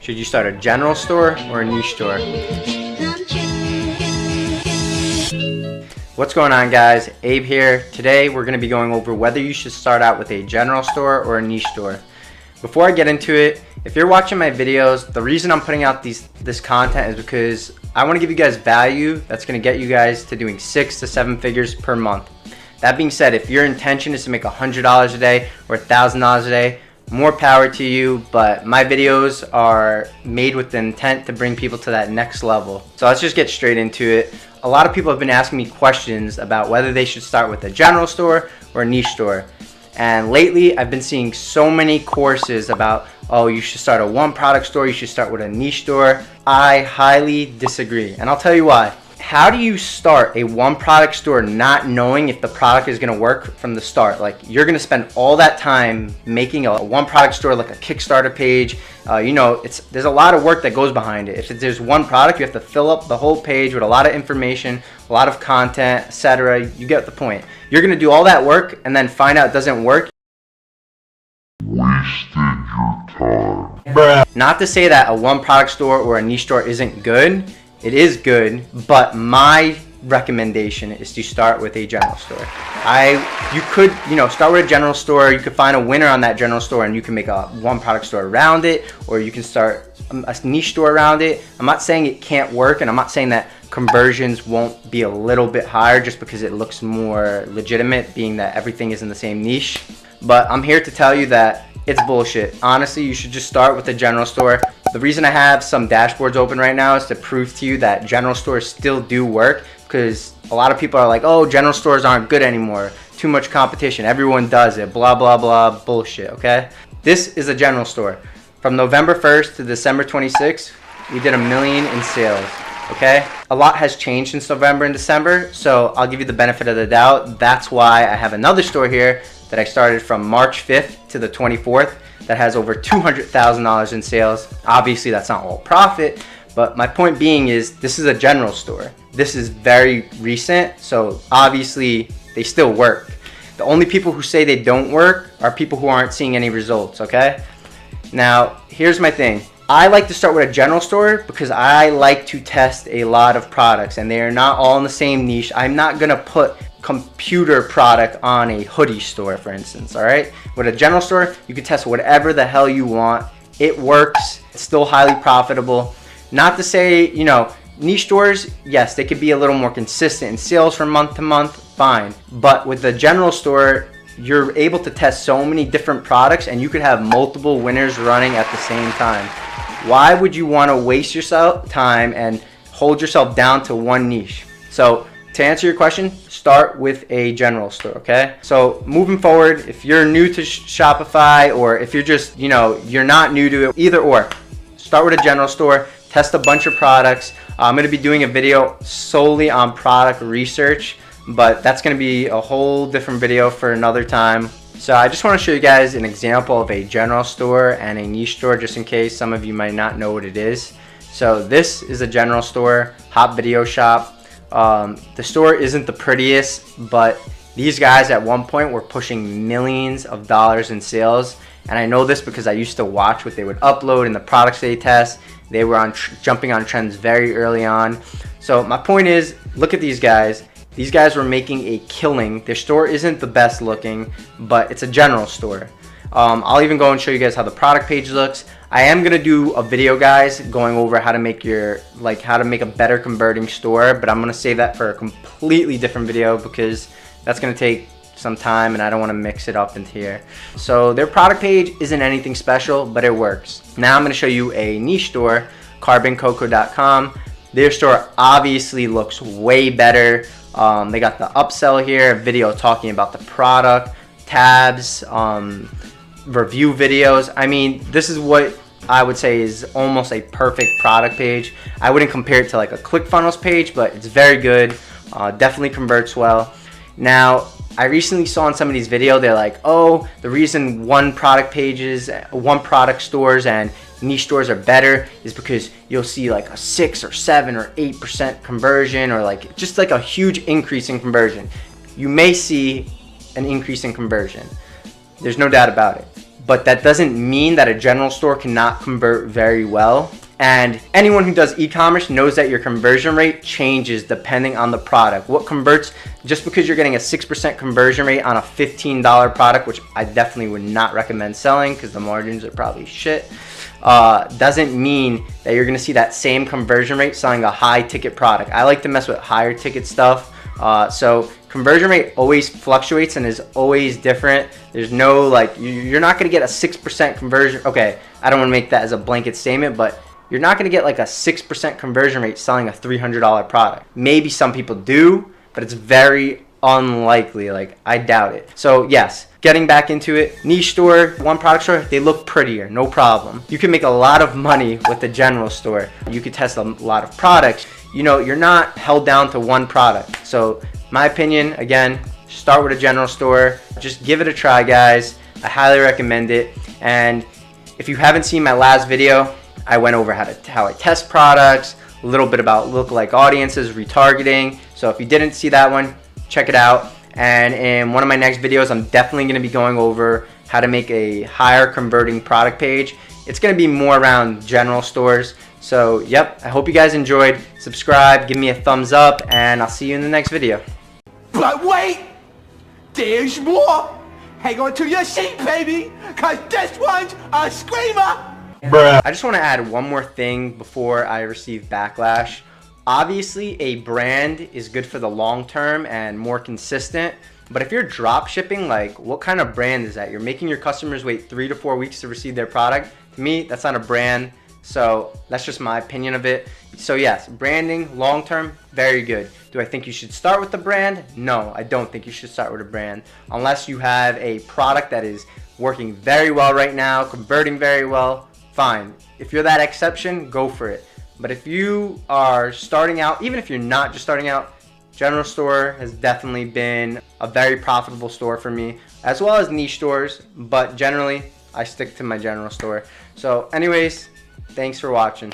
Should you start a general store or a niche store? What's going on, guys? Abe here. Today we're going to be going over whether you should start out with a general store or a niche store. Before I get into it, if you're watching my videos, the reason I'm putting out this content is because I want to give you guys value that's going to get you guys to doing 6 to 7 figures per month. That being said, if your intention is to make $100 a day or $1,000 a day, more power to you, but my videos are made with the intent to bring people to that next level. So let's just get straight into it. A lot of people have been asking me questions about whether they should start with a general store or a niche store. And lately I've been seeing so many courses about, oh, you should start a one product store, you should start with a niche store. I highly disagree, and I'll tell you why. How do you start a one product store not knowing if the product is gonna work from the start? Like, you're gonna spend all that time making a one product store, like a Kickstarter page. There's a lot of work that goes behind it. If there's one product, you have to fill up the whole page with a lot of information, a lot of content, etc. You get the point. You're gonna do all that work and then find out it doesn't work. Wasted your time. Bruh. Not to say that a one product store or a niche store isn't good. It is good, but my recommendation is to start with a general store. You could start with a general store. You could find a winner on that general store and you can make a one product store around it, or you can start a niche store around it. I'm not saying it can't work, and I'm not saying that conversions won't be a little bit higher just because it looks more legitimate, being that everything is in the same niche. But I'm here to tell you that it's bullshit. Honestly, you should just start with a general store. The reason I have some dashboards open right now is to prove to you that general stores still do work, because a lot of people are like, oh, general stores aren't good anymore. Too much competition. Everyone does it. Blah, blah, blah. Bullshit, okay? This is a general store. From November 1st to December 26th, we did $1 million in sales, okay? A lot has changed since November and December, so I'll give you the benefit of the doubt. That's why I have another store here that I started from March 5th to the 24th that has over $200,000 in sales. Obviously, that's not all profit, but my point being is this is a general store. This is very recent, so obviously they still work. The only people who say they don't work are people who aren't seeing any results, okay? Now, here's my thing. I like to start with a general store because I like to test a lot of products, and they are not all in the same niche. I'm not gonna put computer product on a hoodie store, for instance. All right, with a general store you can test whatever the hell you want. It works. It's still highly profitable. Not to say, niche stores, yes, they could be a little more consistent in sales from month to month, fine, but with the general store you're able to test so many different products and you could have multiple winners running at the same time. Why would you want to waste yourself time and hold yourself down to one niche? So to answer your question, start with a general store, okay? So moving forward, if you're new to Shopify, or if you're just, you're not new to it, either or, start with a general store, test a bunch of products. I'm gonna be doing a video solely on product research, but that's gonna be a whole different video for another time. So I just wanna show you guys an example of a general store and a niche store, just in case some of you might not know what it is. So this is a general store, Hot Video Shop. The store isn't the prettiest, but these guys at one point were pushing millions of dollars in sales, and I know this because I used to watch what they would upload and the products they test. They were jumping on trends very early on. So my point is, look at these guys. These guys were making a killing. Their store isn't the best looking, but it's a general store. I'll even go and show you guys how the product page looks. I am gonna do a video, guys, going over how to make a better converting store, but I'm gonna save that for a completely different video because that's gonna take some time and I don't wanna mix it up into here. So their product page isn't anything special, but it works. Now I'm gonna show you a niche store, carboncoco.com. Their store obviously looks way better. They got the upsell here, a video talking about the product, tabs, review videos. I mean, this is what I would say is almost a perfect product page. I wouldn't compare it to like a ClickFunnels page, but it's very good. Definitely converts well. Now, I recently saw in some of these videos, they're like, oh, the reason one product stores and niche stores are better is because you'll see like a 6 or 7 or 8% conversion, or like just like a huge increase in conversion. You may see an increase in conversion. There's no doubt about it. but that doesn't mean that a general store cannot convert very well. And anyone who does e-commerce knows that your conversion rate changes depending on the product. What converts, just because you're getting a 6% conversion rate on a $15 product, which I definitely would not recommend selling because the margins are probably shit, doesn't mean that you're gonna see that same conversion rate selling a high ticket product. I like to mess with higher ticket stuff. So conversion rate always fluctuates and is always different. There's no, like, you're not gonna get a 6% conversion. Okay, I don't wanna make that as a blanket statement, but you're not going to get like a 6% conversion rate selling a $300 product. Maybe some people do, but it's very unlikely. Like, I doubt it. So yes, getting back into it, niche store, one product store, they look prettier, no problem. You can make a lot of money with the general store. You could test a lot of products. You know, you're not held down to one product. So my opinion, again, start with a general store. Just give it a try, guys. I highly recommend it. And if you haven't seen my last video, I went over how I test products, a little bit about lookalike audiences, retargeting. So if you didn't see that one, check it out. And in one of my next videos, I'm definitely going to be going over how to make a higher converting product page. It's going to be more around general stores. So yep, I hope you guys enjoyed. Subscribe, give me a thumbs up, and I'll see you in the next video. But wait, there's more. Hang on to your seat, baby, cause this one's a screamer. Bruh. I just want to add one more thing before I receive backlash. Obviously, a brand is good for the long term and more consistent. But if you're drop shipping, like, what kind of brand is that? You're making your customers wait 3 to 4 weeks to receive their product. To me, that's not a brand. So that's just my opinion of it. So yes, branding, long term, very good. Do I think you should start with the brand? No, I don't think you should start with a brand. Unless you have a product that is working very well right now, converting very well, fine. If you're that exception, go for it. But if you are starting out, even if you're not just starting out, general store has definitely been a very profitable store for me, as well as niche stores, but generally I stick to my general store. So anyways, thanks for watching.